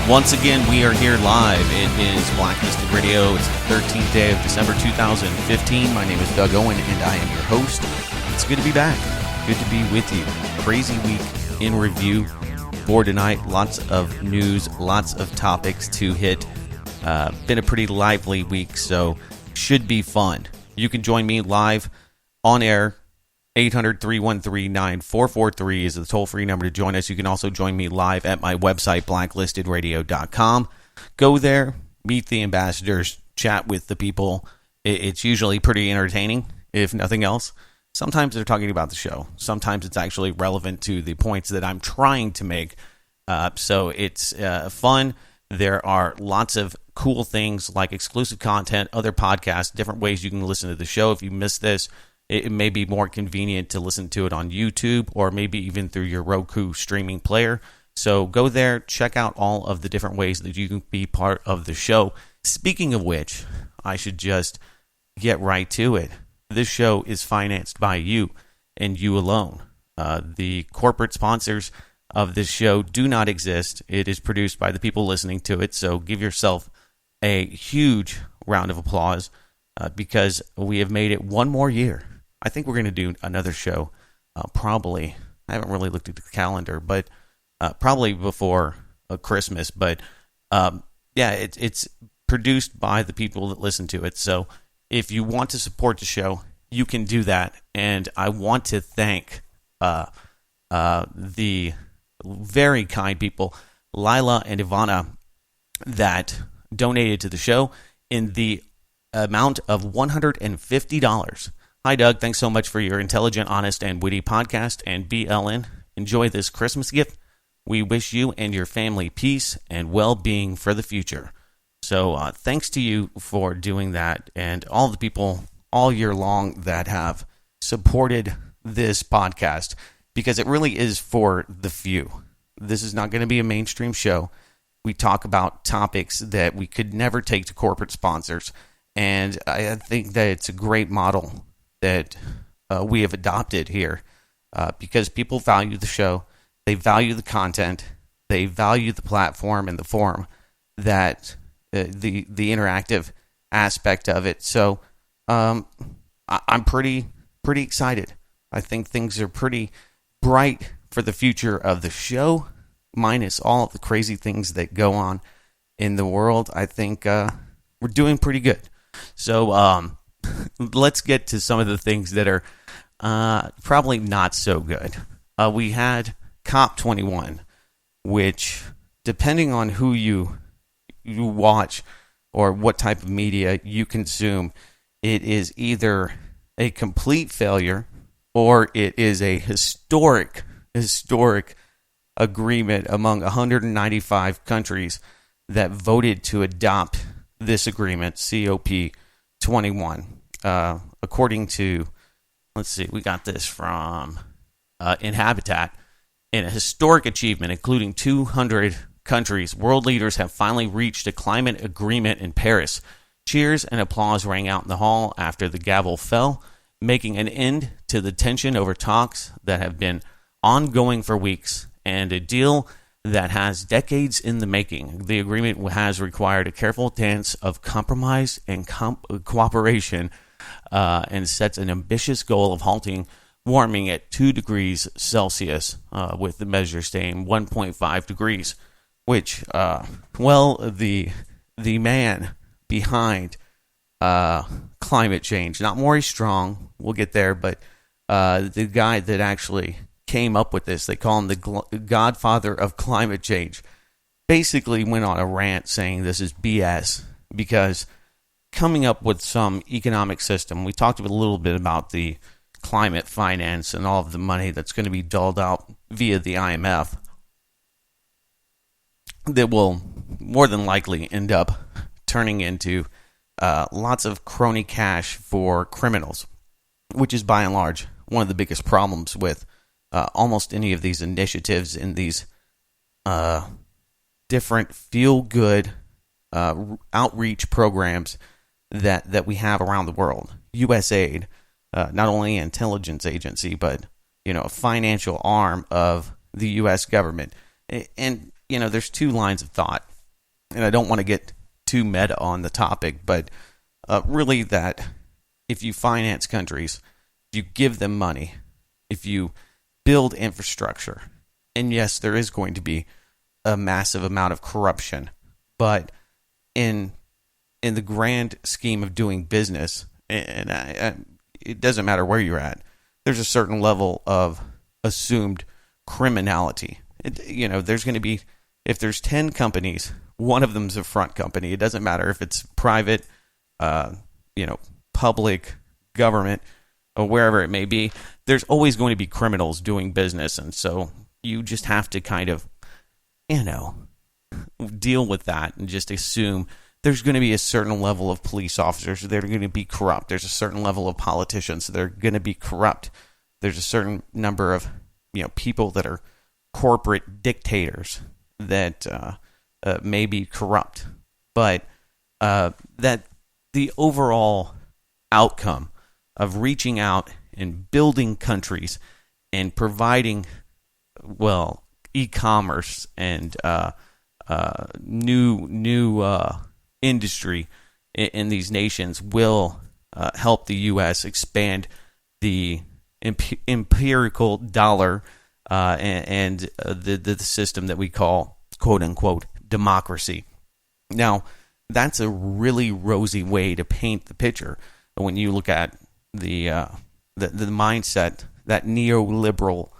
Once again, we are here live. It is Blacklisted Radio. It's the 13th day of December 2015. My name is Doug Owen, and I am your host. It's good to be back. Good to be with you. Crazy week in review for tonight. Lots of news, lots of topics to hit. Been a pretty lively week, so should be fun. You can join me live on air. 800-313-9443 is the toll-free number to join us. You can also join me live at my website, blacklistedradio.com. Go there, meet the ambassadors, chat with the people. It's usually pretty entertaining, if nothing else. Sometimes they're talking about the show. Sometimes it's actually relevant to the points that I'm trying to make. So it's fun. There are lots of cool things like exclusive content, other podcasts, different ways you can listen to the show. If you missed this, it may be more convenient to listen to it on YouTube or maybe even through your Roku streaming player. So go there, check out all of the different ways that you can be part of the show. Speaking of which, I should just get right to it. This show is financed by you and you alone. The corporate sponsors of this show do not exist. It is produced by the people listening to it. So give yourself a huge round of applause because we have made it one more year. I think we're going to do another show probably. I haven't really looked at the calendar, but probably before Christmas. But it's produced by the people that listen to it. So if you want to support the show, you can do that. And I want to thank the very kind people, Lila and Ivana, that donated to the show in the amount of $150. Hi, Doug. Thanks so much for your intelligent, honest, and witty podcast. And BLN, enjoy this Christmas gift. We wish you and your family peace and well-being for the future. So thanks to you for doing that and all the people all year long that have supported this podcast because it really is for the few. This is not going to be a mainstream show. We talk about topics that we could never take to corporate sponsors. And I think that it's a great model that we have adopted here because people value the show, they value the content, they value the platform and the forum, that the interactive aspect of it. So I'm pretty excited. I think things are pretty bright for the future of the show, minus all of the crazy things that go on in the world. I think we're doing pretty good. So let's get to some of the things that are probably not so good. We had COP21, which, depending on who you watch or what type of media you consume, it is either a complete failure or it is a historic agreement among 195 countries that voted to adopt this agreement, COP21. According to, let's see, we got this from Inhabitat. In a historic achievement, including 200 countries, world leaders have finally reached a climate agreement in Paris. Cheers and applause rang out in the hall after the gavel fell, making an end to the tension over talks that have been ongoing for weeks, and a deal that has decades in the making. The agreement has required a careful dance of compromise and cooperation and sets an ambitious goal of halting warming at 2 degrees Celsius, with the measure staying 1.5 degrees, which, the man behind climate change, not Maury Strong, we'll get there, but the guy that actually came up with this, they call him the godfather of climate change, basically went on a rant saying this is BS because coming up with some economic system, we talked a little bit about the climate finance and all of the money that's going to be doled out via the IMF that will more than likely end up turning into lots of crony cash for criminals, which is by and large one of the biggest problems with almost any of these initiatives in these different feel-good outreach programs that we have around the world. USAID, not only an intelligence agency, but a financial arm of the U.S. government. And there's two lines of thought and I don't want to get too meta on the topic, but really that if you finance countries, if you give them money, if you build infrastructure, and yes, there is going to be a massive amount of corruption, but in the grand scheme of doing business, and it doesn't matter where you're at, there's a certain level of assumed criminality. There's going to be, if there's 10 companies, one of them's a front company. It doesn't matter if it's private, public, government, or wherever it may be. There's always going to be criminals doing business, and so you just have to kind of, deal with that and just assume there's going to be a certain level of police officers that are going to be corrupt. There's a certain level of politicians that are going to be corrupt. There's a certain number of people that are corporate dictators that may be corrupt. But that the overall outcome of reaching out and building countries and providing, e-commerce and new industry in these nations will help the U.S. expand the empirical dollar and the system that we call, quote unquote, democracy. Now, that's a really rosy way to paint the picture when you look at the mindset, that neoliberal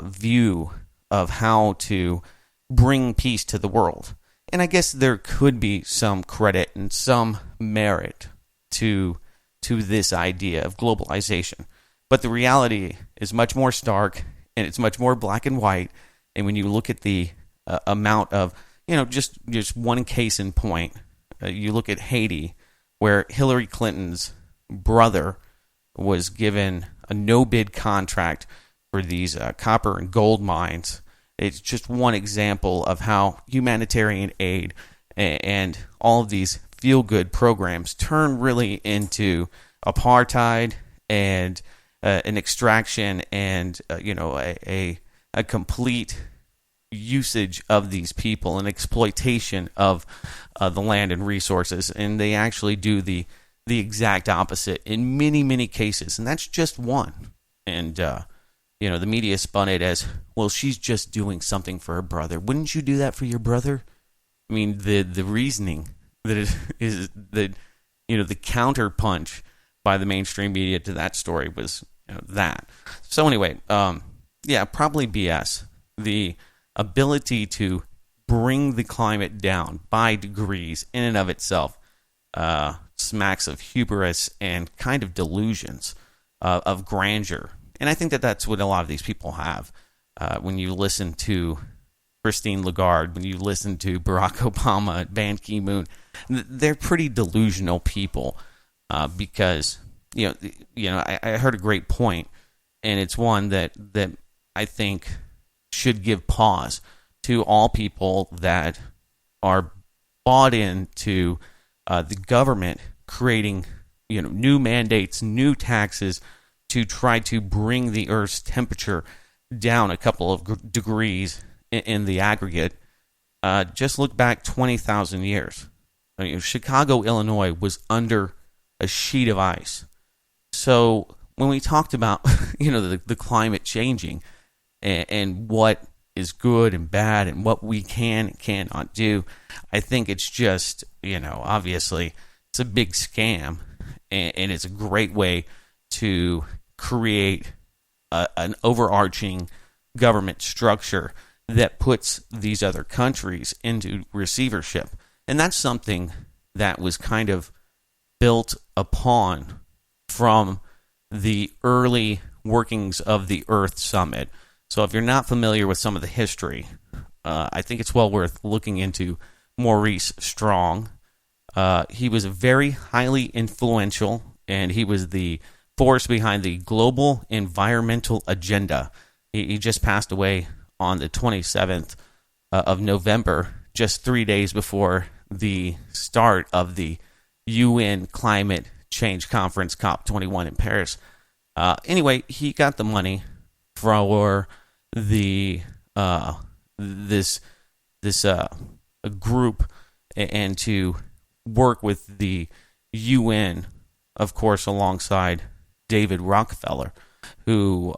view of how to bring peace to the world. And I guess there could be some credit and some merit to this idea of globalization. But the reality is much more stark, and it's much more black and white. And when you look at the amount of, just one case in point, you look at Haiti, where Hillary Clinton's brother was given a no-bid contract for these copper and gold mines. It's just one example of how humanitarian aid and all of these feel-good programs turn really into apartheid and an extraction and a complete usage of these people and exploitation of the land and resources. And they actually do the exact opposite in many, many cases. And that's just one. And the media spun it as, well, she's just doing something for her brother. Wouldn't you do that for your brother? I mean, the reasoning that is that the counterpunch by the mainstream media to that story was that. So anyway, probably BS. The ability to bring the climate down by degrees in and of itself smacks of hubris and kind of delusions of grandeur. And I think that that's what a lot of these people have. When you listen to Christine Lagarde, when you listen to Barack Obama, Ban Ki-moon, they're pretty delusional people because, I heard a great point, and it's one that I think should give pause to all people that are bought into the government creating, new mandates, new taxes, to try to bring the Earth's temperature down a couple of degrees in the aggregate. Just look back 20,000 years. Chicago, Illinois was under a sheet of ice. So when we talked about the climate changing and what is good and bad and what we can and cannot do, I think it's just, obviously it's a big scam, and it's a great way to create an overarching government structure that puts these other countries into receivership. And that's something that was kind of built upon from the early workings of the Earth Summit. So if you're not familiar with some of the history, I think it's well worth looking into Maurice Strong. He was very highly influential, and he was the force behind the global environmental agenda. He just passed away on the 27th of November, just 3 days before the start of the UN Climate Change Conference, COP21 in Paris. Anyway, he got the money for the this group and to work with the UN, of course, alongside David Rockefeller, who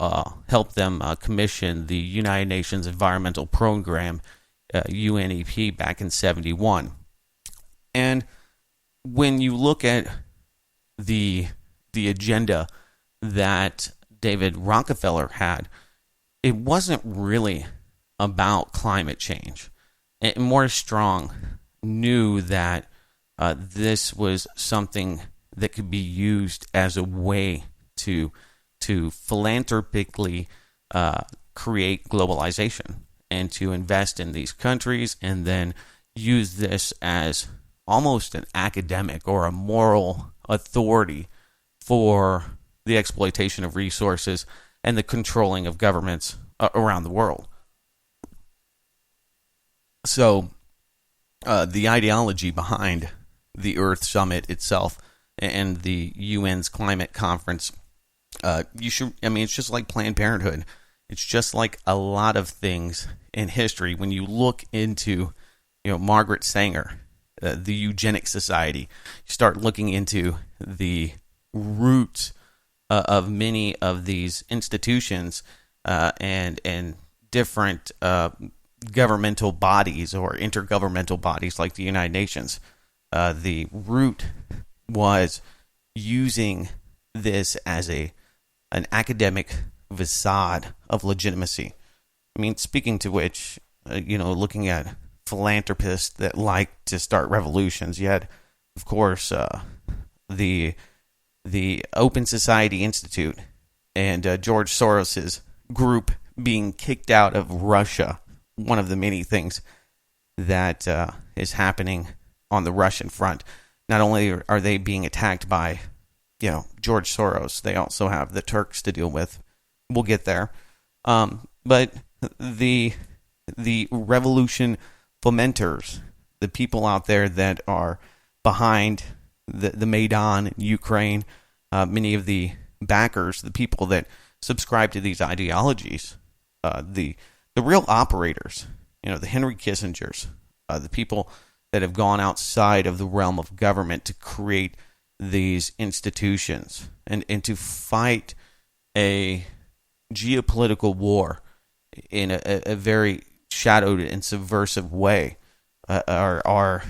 helped them commission the United Nations Environmental Program, UNEP, back in 1971. And when you look at the agenda that David Rockefeller had, it wasn't really about climate change. And Morris Strong knew that this was something that could be used as a way to philanthropically create globalization and to invest in these countries, and then use this as almost an academic or a moral authority for the exploitation of resources and the controlling of governments around the world. So the ideology behind the Earth Summit itself and the UN's climate conference, it's just like Planned Parenthood. It's just like a lot of things in history. When you look into, Margaret Sanger, the Eugenics Society, you start looking into the roots of many of these institutions and different governmental bodies or intergovernmental bodies like the United Nations. The root was using this as an academic facade of legitimacy. I mean, speaking to which, looking at philanthropists that like to start revolutions, you had, of course, the Open Society Institute and George Soros's group being kicked out of Russia. One of the many things that is happening on the Russian front. Not only are they being attacked by, George Soros, they also have the Turks to deal with. We'll get there. But the revolution fomenters, the people out there that are behind the Maidan in Ukraine, many of the backers, the people that subscribe to these ideologies, the real operators, the Henry Kissingers, the people that have gone outside of the realm of government to create these institutions and to fight a geopolitical war in a very shadowed and subversive way, are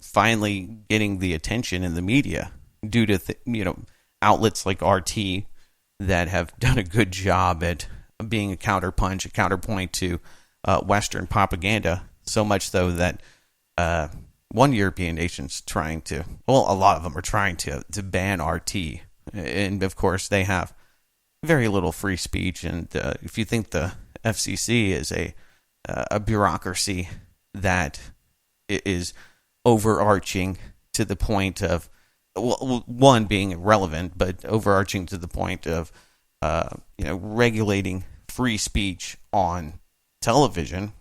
finally getting the attention in the media due to outlets like RT that have done a good job at being a counterpoint to Western propaganda. So much so that one European nation's trying to, a lot of them are trying to ban RT, and of course they have very little free speech. And if you think the FCC is a bureaucracy that is overarching to the point of, one, being irrelevant, but overarching to the point of regulating free speech on television,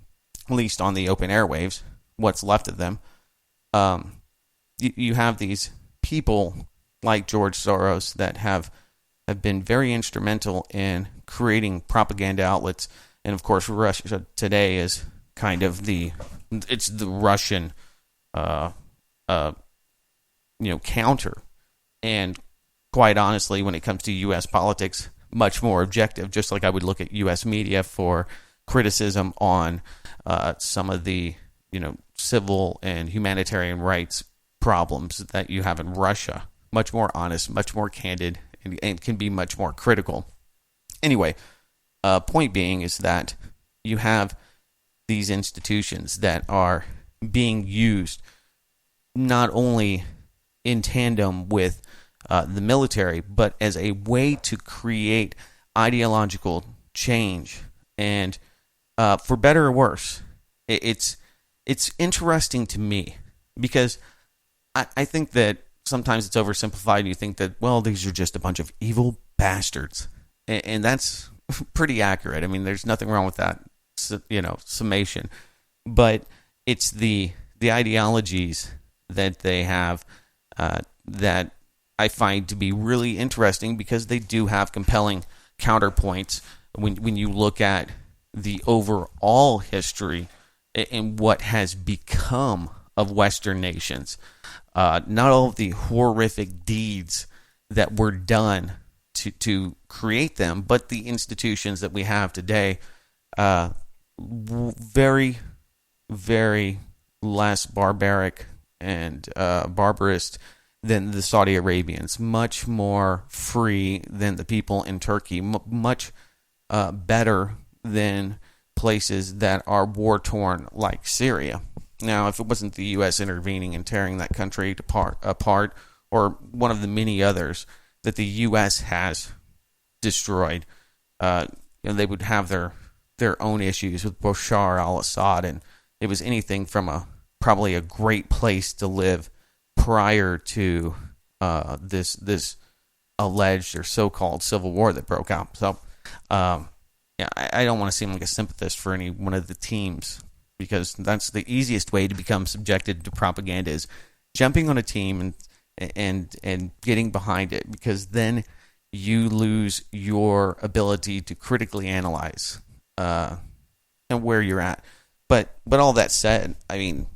at least on the open airwaves, what's left of them. You have these people like George Soros that have been very instrumental in creating propaganda outlets. And of course, Russia today is kind of the Russian, counter. And quite honestly, when it comes to U.S. politics, much more objective, just like I would look at U.S. media for criticism on some of the, civil and humanitarian rights problems that you have in Russia. Much more honest, much more candid, and can be much more critical. Anyway, point being is that you have these institutions that are being used not only in tandem with the military, but as a way to create ideological change. And for better or worse, it's interesting to me because I think that sometimes it's oversimplified and you think that, these are just a bunch of evil bastards. And that's pretty accurate. I mean, there's nothing wrong with that, summation. But it's the ideologies that they have that I find to be really interesting because they do have compelling counterpoints when you look at the overall history and what has become of Western nations. Not all of the horrific deeds that were done to create them, but the institutions that we have today, very, very less barbaric and barbarous than the Saudi Arabians, much more free than the people in Turkey, much better than places that are war-torn like Syria. Now, if it wasn't the U.S. intervening and tearing that country apart, or one of the many others that the U.S. has destroyed, they would have their own issues with Bashar al-Assad, and it was anything from probably a great place to live prior to this alleged or so-called civil war that broke out. So, I don't want to seem like a sympathist for any one of the teams, because that's the easiest way to become subjected to propaganda, is jumping on a team and getting behind it, because then you lose your ability to critically analyze and where you're at. But all that said, I mean,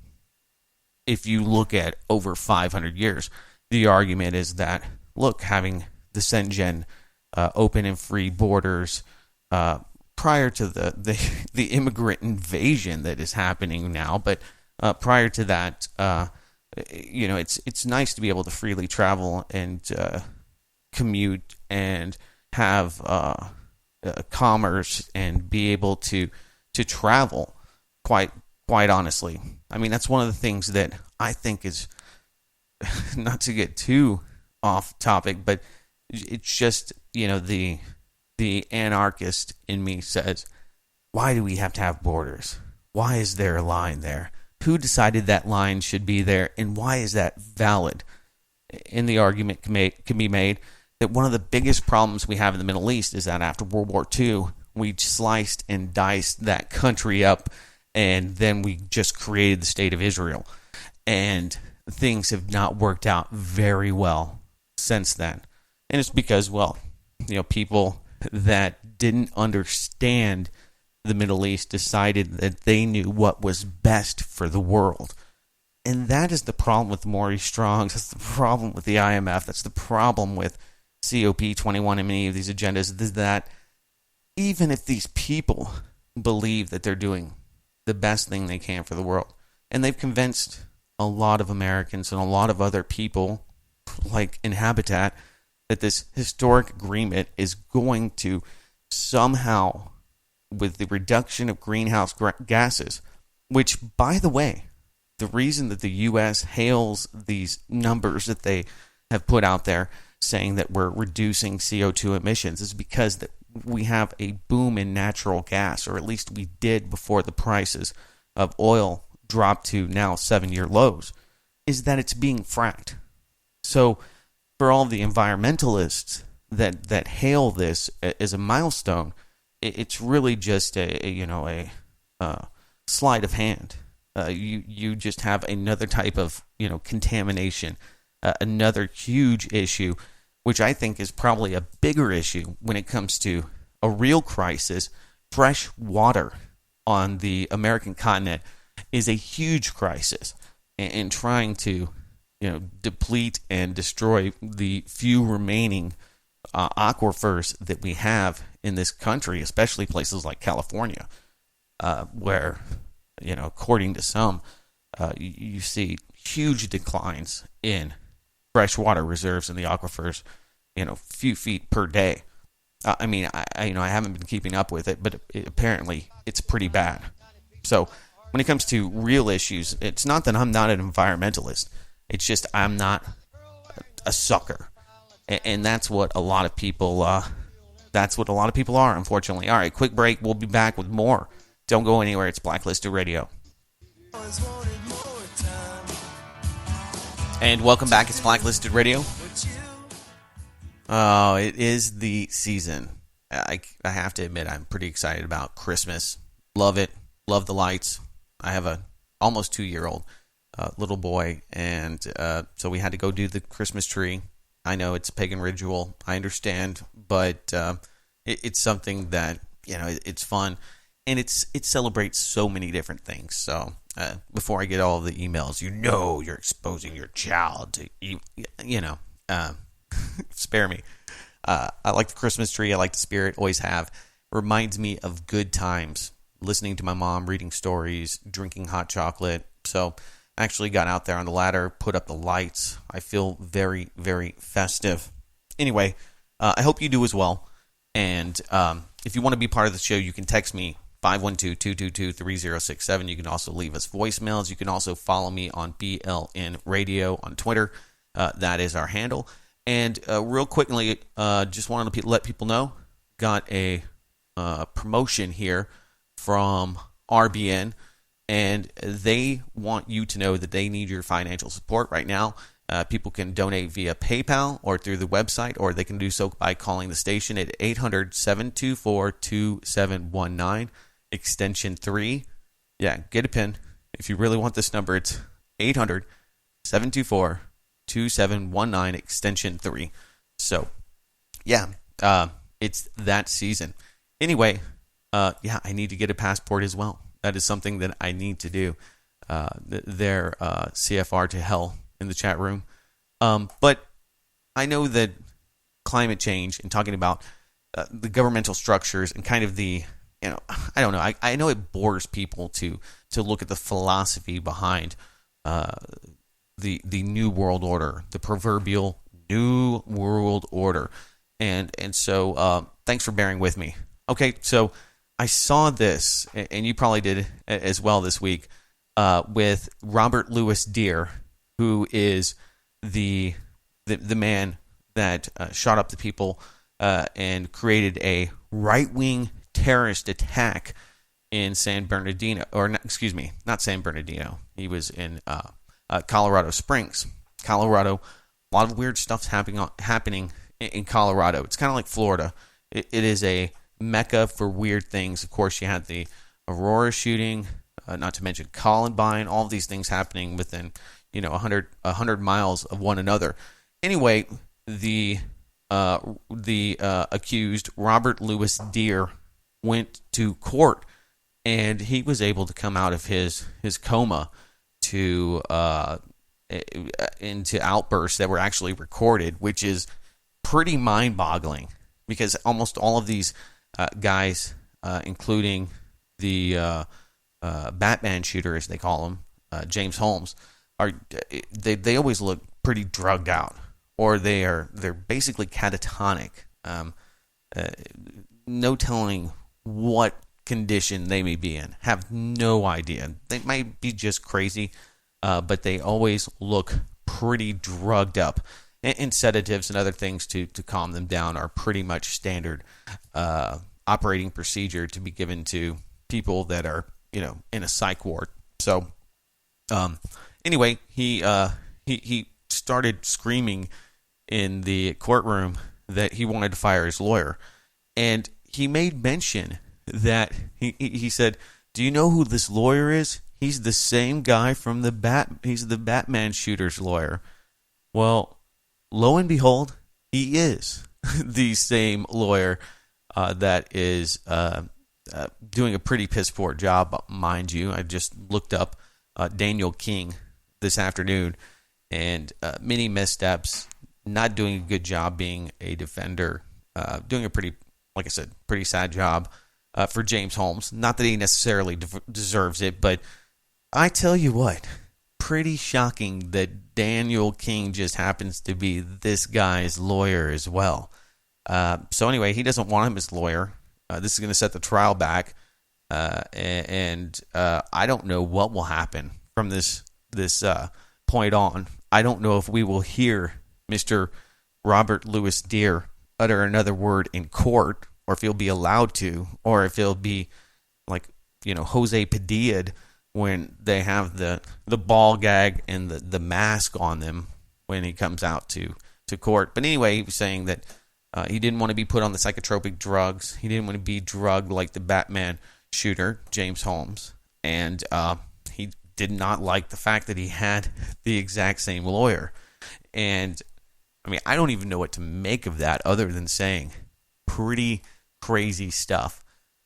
if you look at over 500 years, the argument is that, look, having the Schengen open and free borders prior to the immigrant invasion that is happening now, but prior to that, it's nice to be able to freely travel and commute and have commerce and be able to travel. Quite honestly, I mean, that's one of the things that I think is, not to get too off topic, but it's just, the anarchist in me says, why do we have to have borders? Why is there a line there? Who decided that line should be there, and why is that valid? And the argument can be made that one of the biggest problems we have in the Middle East is that after World War II, we sliced and diced that country up, and then we just created the State of Israel. And things have not worked out very well since then. And it's because, people that didn't understand the Middle East decided that they knew what was best for the world. And that is the problem with Maurice Strong. That's the problem with the IMF. That's the problem with COP21 and many of these agendas, is that even if these people believe that they're doing the best thing they can for the world, and they've convinced a lot of Americans and a lot of other people, like in Habitat, that this historic agreement is going to somehow, with the reduction of greenhouse gases, which, by the way, the reason that the U.S. hails these numbers that they have put out there saying that we're reducing CO2 emissions is because that we have a boom in natural gas, or at least we did before the prices of oil dropped to now 7-year lows, is that it's being fracked. So for all the environmentalists that hail this as a milestone, it's really just a sleight of hand. You just have another type of contamination, another huge issue, which I think is probably a bigger issue when it comes to a real crisis. Fresh water on the American continent is a huge crisis, and trying to deplete and destroy the few remaining aquifers that we have in this country, especially places like California, where according to some, you see huge declines in freshwater reserves in the aquifers, few feet per day. I haven't been keeping up with it, but apparently it's pretty bad. So when it comes to real issues, it's not that I'm not an environmentalist. It's just I'm not a sucker, and that's what a lot of people. That's what a lot of people are, unfortunately. All right, quick break. We'll be back with more. Don't go anywhere. It's Blacklisted Radio. And welcome back. It's Blacklisted Radio. Oh, it is the season. I have to admit, I'm pretty excited about Christmas. Love it. Love the lights. I have a almost 2-year-old little boy, and so we had to go do the Christmas tree. I know it's a pagan ritual. I understand, but it's something that it's fun, and it celebrates so many different things. So before I get all of the emails, you're exposing your child to, spare me. I like the Christmas tree. I like the spirit. Always have. Reminds me of good times. Listening to my mom, reading stories, drinking hot chocolate. So I actually got out there on the ladder, put up the lights. I feel very, very festive. Anyway, I hope you do as well. And if you want to be part of the show, you can text me 512-222-3067. You can also leave us voicemails. You can also follow me on BLN Radio on Twitter. That is our handle. And real quickly, just wanted to let people know, got a promotion here from RBN, and they want you to know that they need your financial support right now. People can donate via PayPal or through the website, or they can do so by calling the station at 800-724-2719, extension 3. Yeah, get a pen. If you really want this number, it's 800-724-2719, extension 3. So, yeah, it's that season. Anyway, I need to get a passport as well. That is something that I need to do. Their CFR to hell in the chat room. But I know that climate change and talking about the governmental structures and kind of the, I don't know. I know it bores people to look at the philosophy behind the new world order, the proverbial new world order. And so thanks for bearing with me. Okay, so I saw this, and you probably did as well this week, with Robert Louis Deere, who is the man that shot up the people and created a right-wing terrorist attack in San Bernardino, not San Bernardino. He was in Colorado Springs, Colorado. A lot of weird stuff's happening in Colorado. It's kind of like Florida. It is a mecca for weird things. Of course, you had the Aurora shooting, not to mention Columbine, all of these things happening within 100 miles of one another. Anyway, the accused, Robert Louis Deere, went to court, and he was able to come out of his coma to into outbursts that were actually recorded, which is pretty mind-boggling, because almost all of these guys, including the Batman shooter, as they call him, James Holmes, they always look pretty drugged out, or they're basically catatonic. No telling what condition they may be in. Have no idea. They might be just crazy, but they always look pretty drugged up. And sedatives and other things to calm them down are pretty much standard operating procedure to be given to people that are in a psych ward. So anyway, he started screaming in the courtroom that he wanted to fire his lawyer, and he made mention that he said, "Do you know who this lawyer is? He's the same guy from he's the Batman shooter's lawyer." Well, lo and behold, he is the same lawyer that is doing a pretty piss poor job, mind you. I just looked up Daniel King this afternoon, and many missteps, not doing a good job being a defender, doing a pretty sad job for James Holmes. Not that he necessarily deserves it, but I tell you what, pretty shocking that Daniel King just happens to be this guy's lawyer as well. So anyway, he doesn't want him as lawyer. This is going to set the trial back, and I don't know what will happen from this point on. I don't know if we will hear Mr. Robert Louis Deere utter another word in court, or if he'll be allowed to, or if he'll be like Jose Padilla when they have the ball gag and the mask on them when he comes out to court. But anyway, he was saying that he didn't want to be put on the psychotropic drugs. He didn't want to be drugged like the Batman shooter, James Holmes. And he did not like the fact that he had the exact same lawyer. And, I don't even know what to make of that other than saying pretty crazy stuff.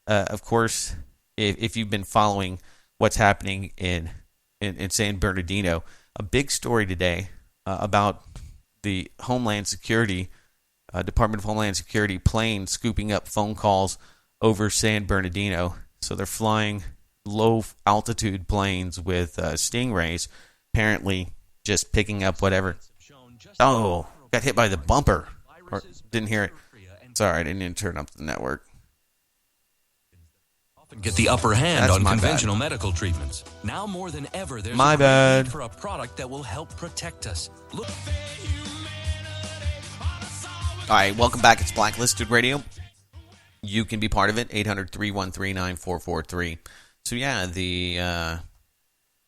Of course, if you've been following what's happening in in San Bernardino. A big story today about the Homeland Security, Department of Homeland Security plane scooping up phone calls over San Bernardino. So they're flying low altitude planes with stingrays, apparently just picking up whatever. Oh, got hit by the bumper. Or didn't hear it. Sorry, I didn't even turn up the network. Get the upper hand That's on my conventional bad. medical treatments. Now more than ever, there's My a great bad. need for a product that will help protect us. Look. All right, welcome back. It's Blacklisted Radio. You can be part of it, 800-313-9443. So, yeah, the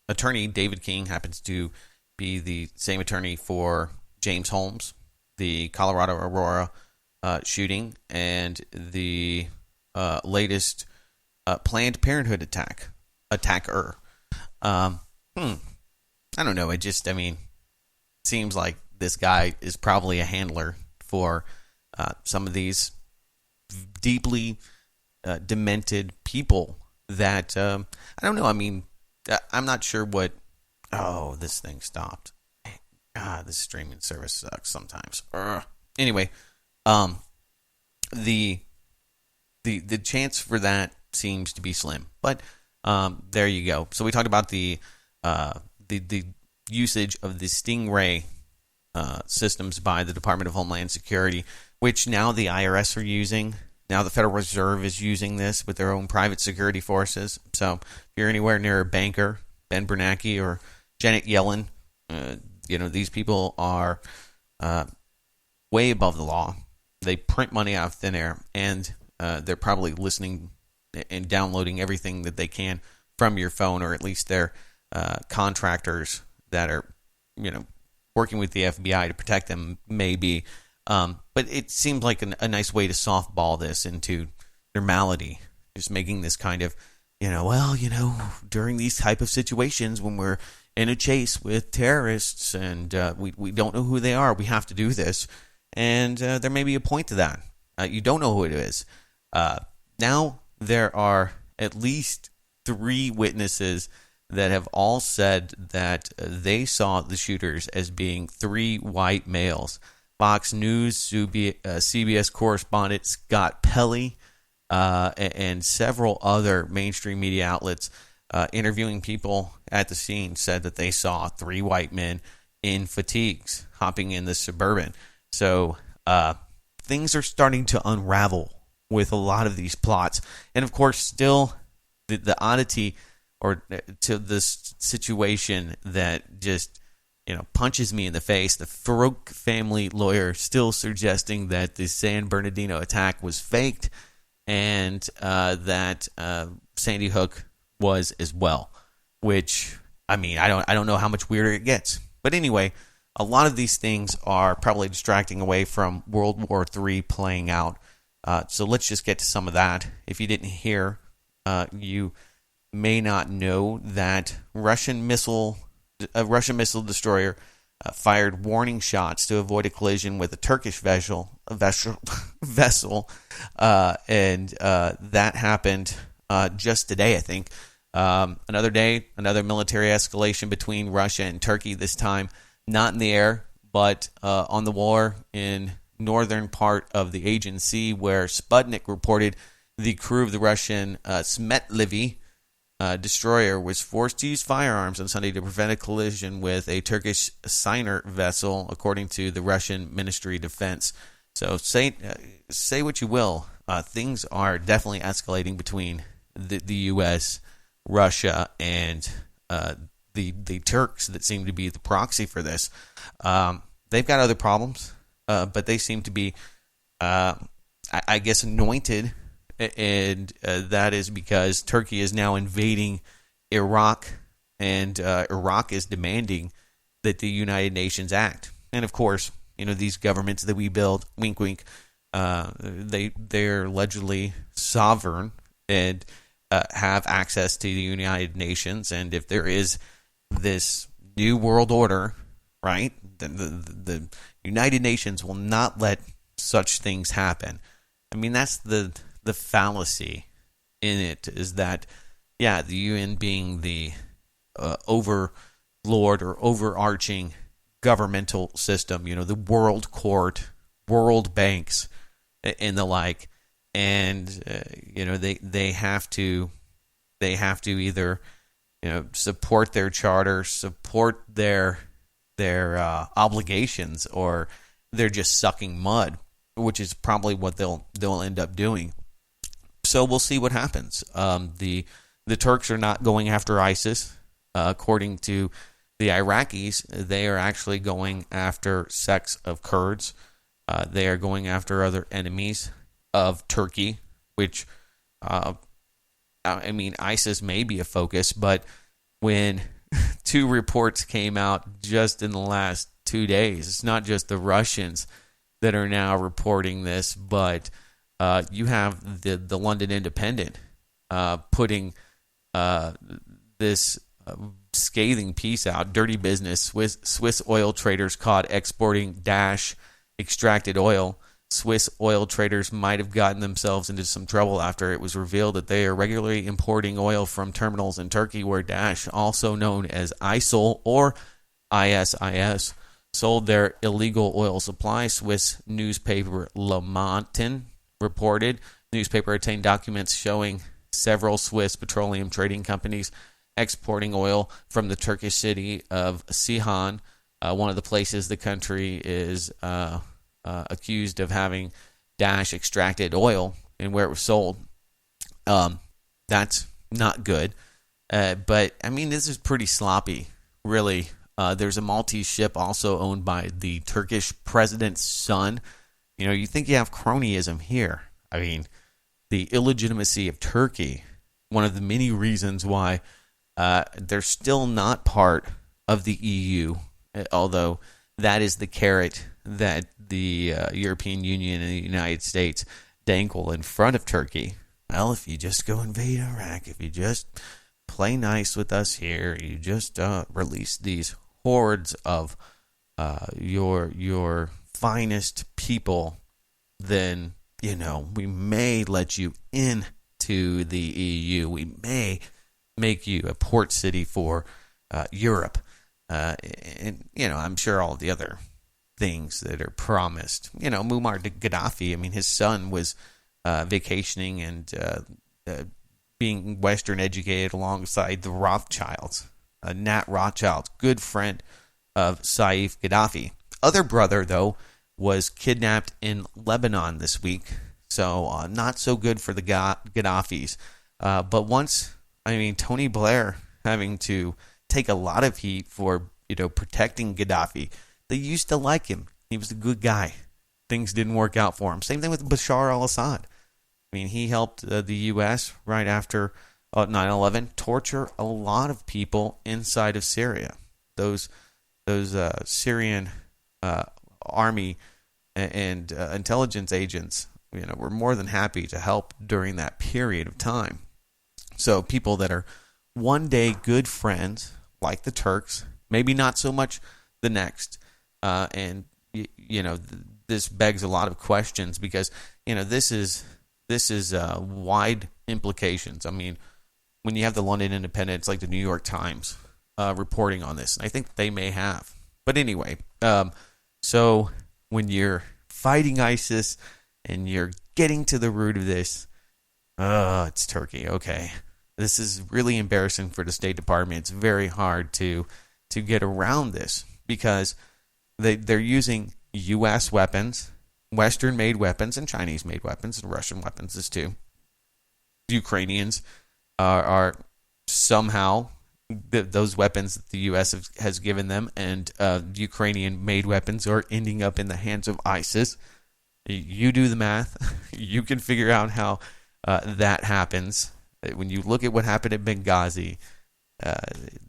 attorney, David King, happens to be the same attorney for James Holmes, the Colorado Aurora shooting, and the latest Planned Parenthood attacker. I don't know. It seems like this guy is probably a handler for some of these deeply demented people that, I don't know. I mean, I'm not sure what, oh, this thing stopped. God, this streaming service sucks sometimes. Anyway, the chance for that seems to be slim, but there you go. So we talked about the usage of the Stingray systems by the Department of Homeland Security, which now the IRS are using. Now the Federal Reserve is using this with their own private security forces. So if you're anywhere near a banker, Ben Bernanke or Janet Yellen, these people are way above the law. They print money out of thin air, and they're probably listening and downloading everything that they can from your phone, or at least they're contractors that are, working with the FBI to protect them, maybe. But it seems like a nice way to softball this into normality, just making this kind of, during these type of situations when we're in a chase with terrorists and we don't know who they are, we have to do this. And there may be a point to that. You don't know who it is. Now there are at least 3 witnesses that have all said that they saw the shooters as being 3 white males. Fox News, CBS correspondent Scott Pelley, and several other mainstream media outlets interviewing people at the scene said that they saw 3 white men in fatigues hopping in the Suburban. So things are starting to unravel with a lot of these plots. And of course, still the oddity or to this situation that just punches me in the face. The Farouk family lawyer still suggesting that the San Bernardino attack was faked and that Sandy Hook was as well. Which, I don't know how much weirder it gets. But anyway, a lot of these things are probably distracting away from World War III playing out. So let's just get to some of that. If you didn't hear, you may not know that a Russian missile destroyer fired warning shots to avoid a collision with a Turkish vessel, and that happened just today, I think. Another day, another military escalation between Russia and Turkey, this time not in the air, but on the war in northern part of the Aegean Sea, where Sputnik reported the crew of the Russian Smetlivy destroyer was forced to use firearms on Sunday to prevent a collision with a Turkish Siner vessel, according to the Russian Ministry of Defense. So say what you will, things are definitely escalating between the U.S., Russia, and the Turks that seem to be the proxy for this. They've got other problems, but they seem to be, I guess, anointed. And that is because Turkey is now invading Iraq, and Iraq is demanding that the United Nations act. And of course, these governments that we build, wink, wink, they're allegedly sovereign and have access to the United Nations. And if there is this new world order, right, then the United Nations will not let such things happen. That's the fallacy in it, is that, the UN being the overlord or overarching governmental system, the world court, world banks, and the like. And they have to either support their charter, support their obligations, or they're just sucking mud, which is probably what they'll end up doing. So we'll see what happens. The Turks are not going after ISIS. According to the Iraqis, they are actually going after sects of Kurds. They are going after other enemies of Turkey, which, ISIS may be a focus, but when two reports came out just in the last 2 days, it's not just the Russians that are now reporting this, but you have the London Independent putting this scathing piece out. Dirty business. Swiss oil traders caught exporting Daesh extracted oil. Swiss oil traders might have gotten themselves into some trouble after it was revealed that they are regularly importing oil from terminals in Turkey where Daesh, also known as ISIL or ISIS, sold their illegal oil supply. Swiss newspaper Le Matin reported. The newspaper obtained documents showing several Swiss petroleum trading companies exporting oil from the Turkish city of Ceyhan, one of the places the country is accused of having Daesh extracted oil, and where it was sold. That's not good. But this is pretty sloppy, really. There's a Maltese ship also owned by the Turkish president's son. You think you have cronyism here. The illegitimacy of Turkey, one of the many reasons why they're still not part of the EU, although that is the carrot that the European Union and the United States dangle in front of Turkey. Well, if you just go invade Iraq, if you just play nice with us here, you just release these hordes of your finest people, then we may let you into the EU. We may make you a port city for Europe. And I'm sure all the other things that are promised. Muammar Gaddafi, his son was vacationing and being Western educated alongside the Rothschilds. Nat Rothschild, good friend of Saif Gaddafi. Other brother, though, was kidnapped in Lebanon this week. So not so good for the Gaddafis. But once, Tony Blair having to take a lot of heat for, protecting Gaddafi. They used to like him. He was a good guy. Things didn't work out for him. Same thing with Bashar al-Assad. He helped the U.S. right after 9/11 torture a lot of people inside of Syria. Those Syrian army and intelligence agents, were more than happy to help during that period of time. So people that are one day good friends, like the Turks, maybe not so much the next. And this begs a lot of questions because this is wide implications. When you have the London Independent, it's like the New York Times reporting on this, and I think they may have. But anyway, so when you're fighting ISIS and you're getting to the root of this, it's Turkey. Okay, this is really embarrassing for the State Department. It's very hard to get around this because they're using U.S. weapons, Western-made weapons, and Chinese-made weapons, and Russian weapons too. Ukrainians are somehow those weapons that the U.S. has given them, and Ukrainian-made weapons are ending up in the hands of ISIS. You do the math. You can figure out how that happens. When you look at what happened at Benghazi,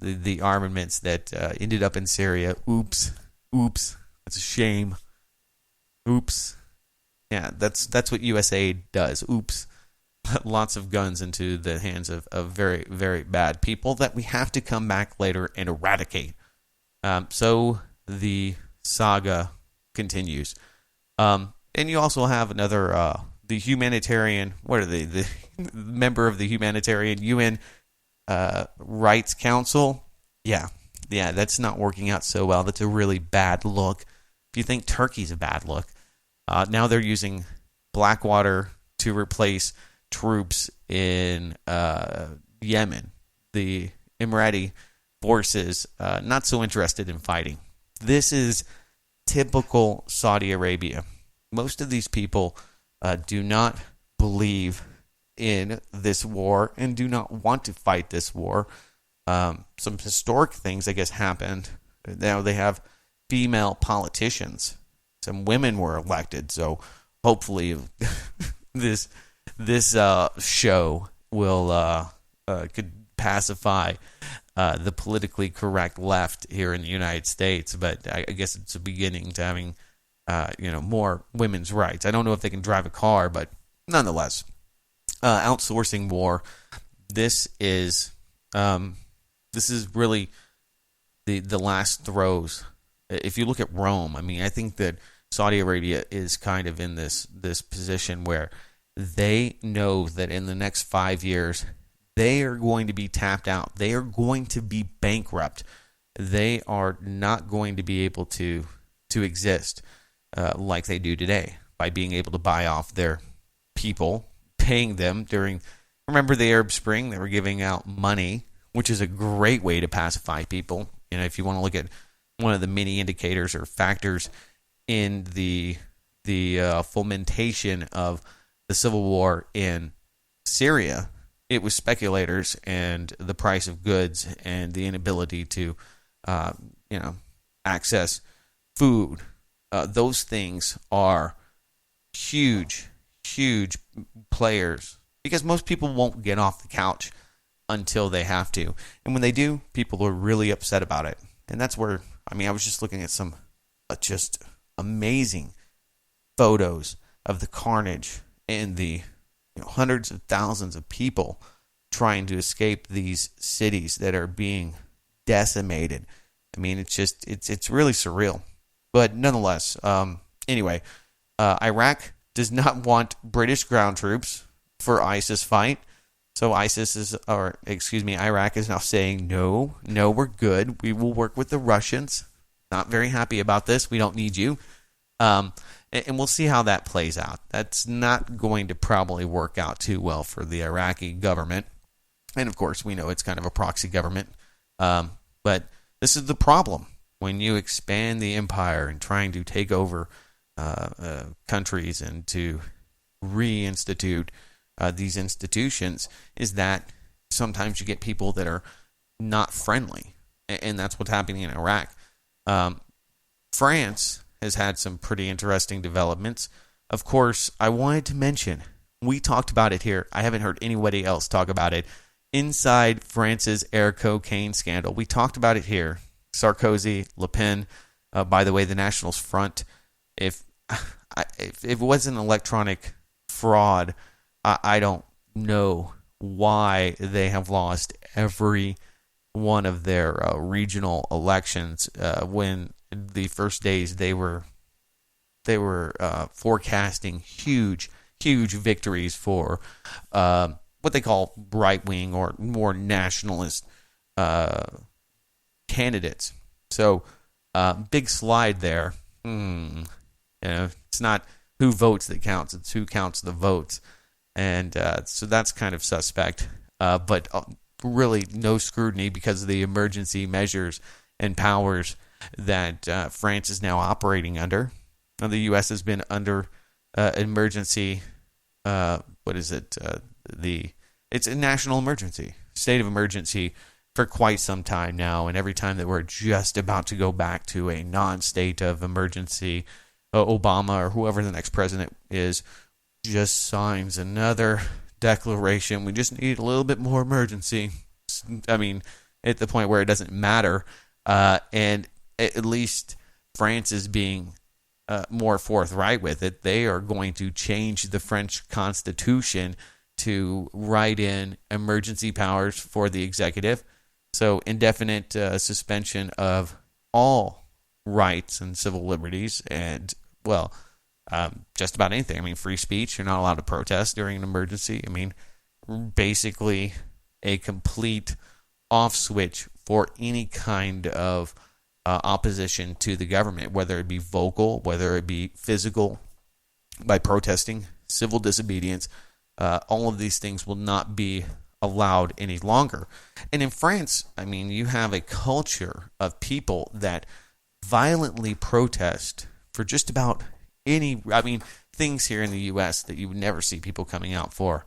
the armaments that ended up in Syria, oops, that's a shame. Oops. Yeah, that's what USA does. Oops. Lots of guns into the hands of very, very bad people that we have to come back later and eradicate. So the saga continues. And you also have another, the humanitarian, what are they? The member of the Humanitarian UN Rights Council, Yeah, that's not working out so well. That's a really bad look. If you think Turkey's a bad look, now they're using Blackwater to replace troops in Yemen. The Emirati forces not so interested in fighting. This is typical Saudi Arabia. Most of these people do not believe in this war and do not want to fight this war. Some historic things, I guess, happened. Now they have female politicians. Some women were elected, so hopefully this show will could pacify the politically correct left here in the United States. But I guess it's a beginning to having more women's rights. I don't know if they can drive a car, but nonetheless, outsourcing war. This is really the last throes. If you look at Rome, I mean, I think that Saudi Arabia is kind of in this position where they know that in the next 5 years they are going to be tapped out. They are going to be bankrupt. They are not going to be able to exist like they do today by being able to buy off their people, paying them during. Remember the Arab Spring? They were giving out money, which is a great way to pacify people. If you want to look at one of the many indicators or factors in the fomentation of the civil war in Syria, it was speculators and the price of goods and the inability to, access food. Those things are huge, huge players because most people won't get off the couch until they have to. And when they do, people are really upset about it. And that's where, I was just looking at some just amazing photos of the carnage and the hundreds of thousands of people trying to escape these cities that are being decimated. It's really surreal. But nonetheless, anyway, Iraq does not want British ground troops for ISIS fight. So Iraq is now saying, no, we're good. We will work with the Russians. Not very happy about this. We don't need you. And we'll see how that plays out. That's not going to probably work out too well for the Iraqi government. And of course, we know it's kind of a proxy government. But this is the problem. When you expand the empire and trying to take over countries and to reinstitute these institutions, is that sometimes you get people that are not friendly. And that's what's happening in Iraq. France has had some pretty interesting developments. Of course, I wanted to mention, we talked about it here. I haven't heard anybody else talk about it. Inside France's air cocaine scandal. We talked about it here. Sarkozy, Le Pen, by the way, the Nationals front. If it was an electronic fraud, I don't know why they have lost every one of their regional elections. When the first days they were forecasting huge victories for what they call right-wing or more nationalist candidates. So big slide there. It's not who votes that counts; it's who counts the votes. And so that's kind of suspect, but really no scrutiny because of the emergency measures and powers that France is now operating under. Now, the U.S. has been under emergency. It's a national emergency, state of emergency for quite some time now. And every time that we're just about to go back to a non-state of emergency, Obama or whoever the next president is just signs another declaration. We just need a little bit more emergency. At the point where it doesn't matter. And at least France is being more forthright with it. They are going to change the French constitution to write in emergency powers for the executive. So indefinite suspension of all rights and civil liberties and, just about anything. Free speech. You're not allowed to protest during an emergency. Basically a complete off switch for any kind of opposition to the government, whether it be vocal, whether it be physical, by protesting, civil disobedience. All of these things will not be allowed any longer. And in France, I mean, you have a culture of people that violently protest for just about any, I mean, things here in the U.S. that you would never see people coming out for,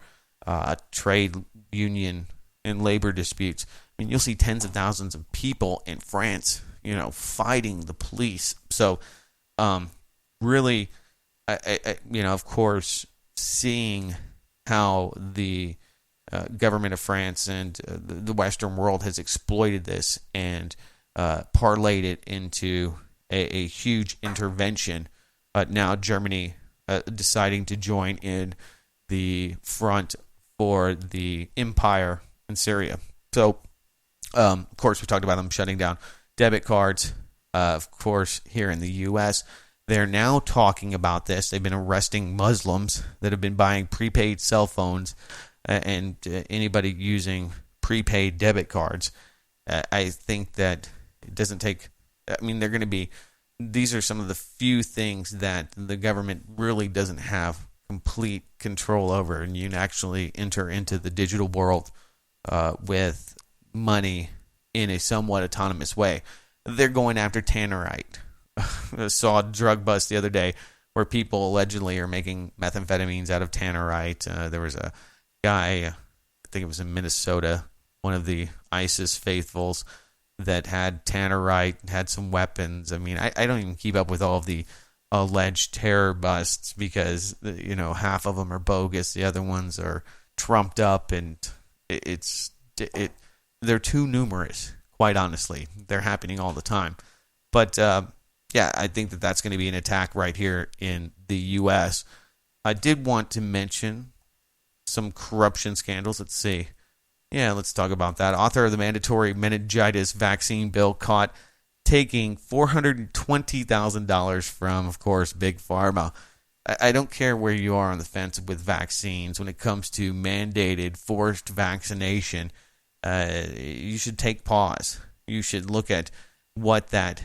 trade union and labor disputes. I mean, you'll see tens of thousands of people in France, fighting the police. So, really, of course, seeing how the government of France and the Western world has exploited this and parlayed it into a huge intervention. Now Germany deciding to join in the front for the empire in Syria. So, of course, we talked about them shutting down debit cards. Of course, here in the U.S., they're now talking about this. They've been arresting Muslims that have been buying prepaid cell phones and anybody using prepaid debit cards. I think that it doesn't take, they're going to be, these are some of the few things that the government really doesn't have complete control over, and you can actually enter into the digital world with money in a somewhat autonomous way. They're going after Tannerite. I saw a drug bust the other day where people allegedly are making methamphetamines out of Tannerite. There was a guy, I think it was in Minnesota, one of the ISIS faithfuls, that had Tannerite, had some weapons. I mean, I don't even keep up with all of the alleged terror busts because, half of them are bogus. The other ones are trumped up, and they're too numerous, quite honestly. They're happening all the time. But, I think that that's going to be an attack right here in the U.S. I did want to mention some corruption scandals. Let's see. Yeah, let's talk about that. Author of the mandatory meningitis vaccine bill caught taking $420,000 from, of course, Big Pharma. I don't care where you are on the fence with vaccines. When it comes to mandated, forced vaccination, you should take pause. You should look at what that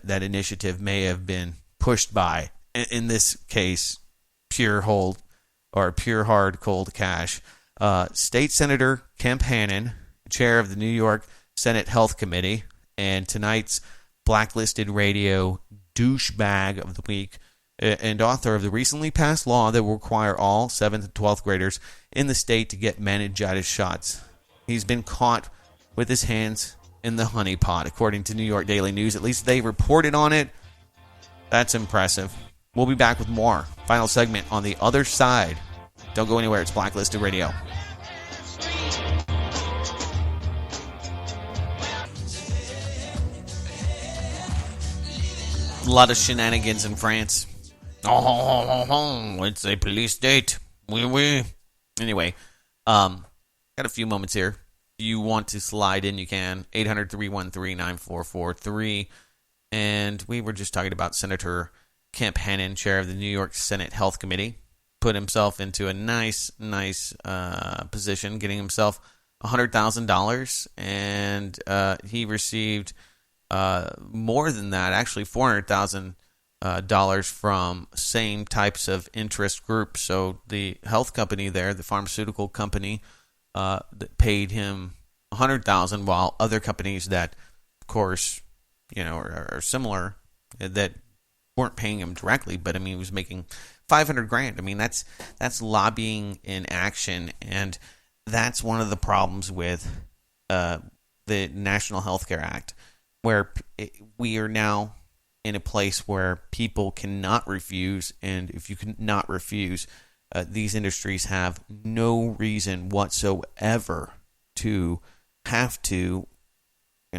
initiative may have been pushed by. In this case, pure hard cold cash. State Senator Kemp Hannon, chair of the New York Senate Health Committee, and tonight's Blacklisted Radio douchebag of the week, and author of the recently passed law that will require all 7th and 12th graders in the state to get meningitis shots. He's been caught with his hands in the honey pot, according to New York Daily News. At least they reported on it. That's impressive. We'll be back with more. Final segment on the other side. Don't go anywhere. It's Blacklisted Radio. A lot of shenanigans in France. It's a police state. Oui. Anyway, got a few moments here. If you want to slide in, you can. 800-313-9443. And we were just talking about Senator Kemp Hannon, chair of the New York Senate Health Committee. Put himself into a nice position, getting himself $100,000. And he received more than that, actually $400,000 from same types of interest groups. So the health company there, the pharmaceutical company, that paid him $100,000, while other companies that, of course, are similar, that weren't paying him directly, but he was making $500,000. That's lobbying in action, and that's one of the problems with the National Healthcare Act, where we are now in a place where people cannot refuse, and if you cannot refuse, these industries have no reason whatsoever to have to,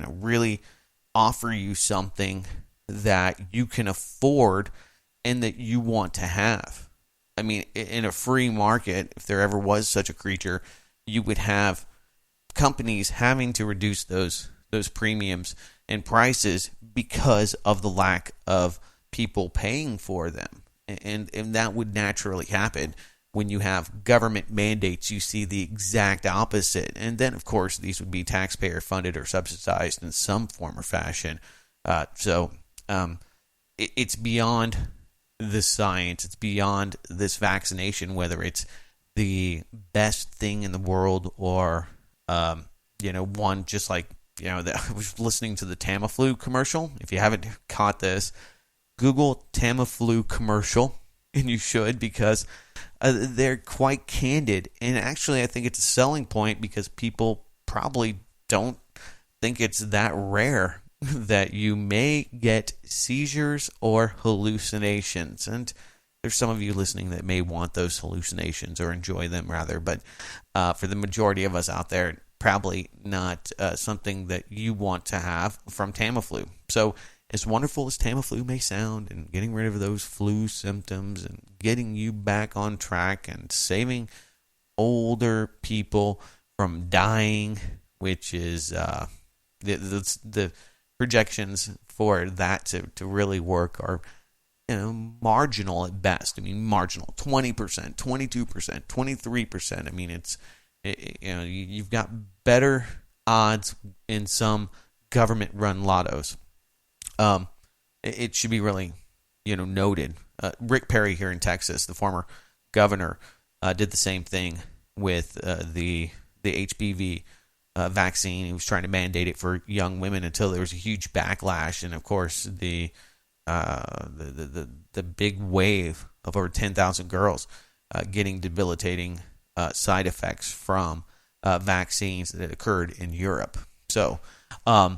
really offer you something that you can afford and that you want to have. In a free market, if there ever was such a creature, you would have companies having to reduce those premiums and prices because of the lack of people paying for them. And that would naturally happen. when you have government mandates, you see the exact opposite. And then, of course, these would be taxpayer funded or subsidized in some form or fashion. It's beyond the science. It's beyond this vaccination, whether it's the best thing in the world or, one just like, I was listening to the Tamiflu commercial. If you haven't caught this, Google Tamiflu commercial, and you should, because they're quite candid. And actually, I think it's a selling point because people probably don't think it's that rare that you may get seizures or hallucinations. And there's some of you listening that may want those hallucinations or enjoy them rather. But for the majority of us out there, probably not something that you want to have from Tamiflu. So as wonderful as Tamiflu may sound, and getting rid of those flu symptoms and getting you back on track and saving older people from dying, which is the projections for that to really work are marginal at best. I mean, marginal, 20%, 22%, 23%. I mean, you've got better odds in some government-run lottos. It should be really, noted. Rick Perry here in Texas, the former governor, did the same thing with the HPV vaccine. He was trying to mandate it for young women until there was a huge backlash, and of course the big wave of over 10,000 girls getting debilitating side effects from vaccines that had occurred in Europe. So I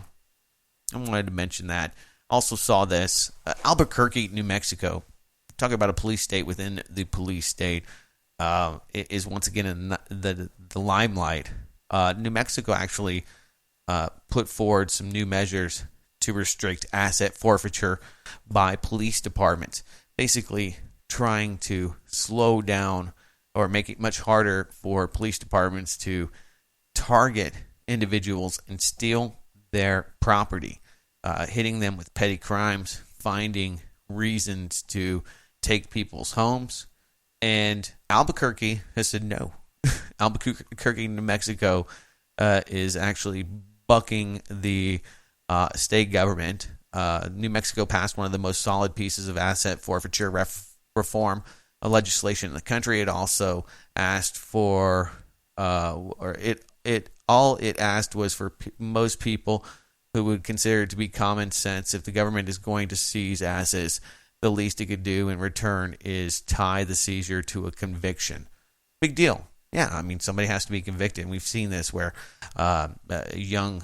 wanted to mention that. Also saw this. Albuquerque, New Mexico. Talk about a police state within the police state. Is once again in the limelight. New Mexico actually put forward some new measures to restrict asset forfeiture by police departments, basically trying to slow down or make it much harder for police departments to target individuals and steal their property, hitting them with petty crimes, finding reasons to take people's homes. And Albuquerque has said no. Albuquerque, New Mexico is actually bucking the state government. New Mexico passed one of the most solid pieces of asset forfeiture reform legislation in the country. It also asked for, it asked was for most people who would consider it to be common sense. If the government is going to seize assets, the least it could do in return is tie the seizure to a conviction. Big deal. Yeah, I mean, somebody has to be convicted. And we've seen this where a young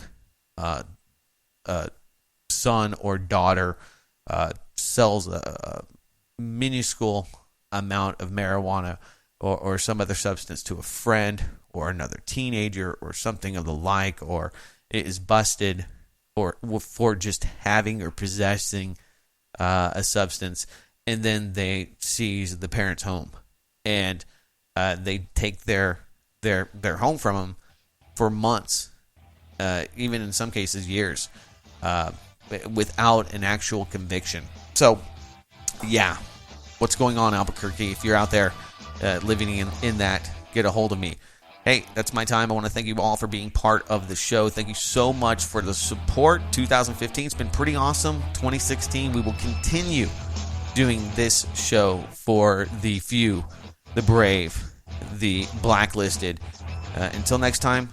son or daughter sells a minuscule amount of marijuana or some other substance to a friend or another teenager or something of the like, or is busted for just having or possessing a substance, and then they seize the parent's home, and they take their home from them for months, even in some cases years, without an actual conviction. So, yeah, what's going on, Albuquerque? If you're out there living in that, get a hold of me. Hey, that's my time. I want to thank you all for being part of the show. Thank you so much for the support. 2015 has been pretty awesome. 2016, we will continue doing this show for the few, the brave, the blacklisted. Until next time,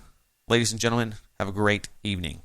ladies and gentlemen, have a great evening.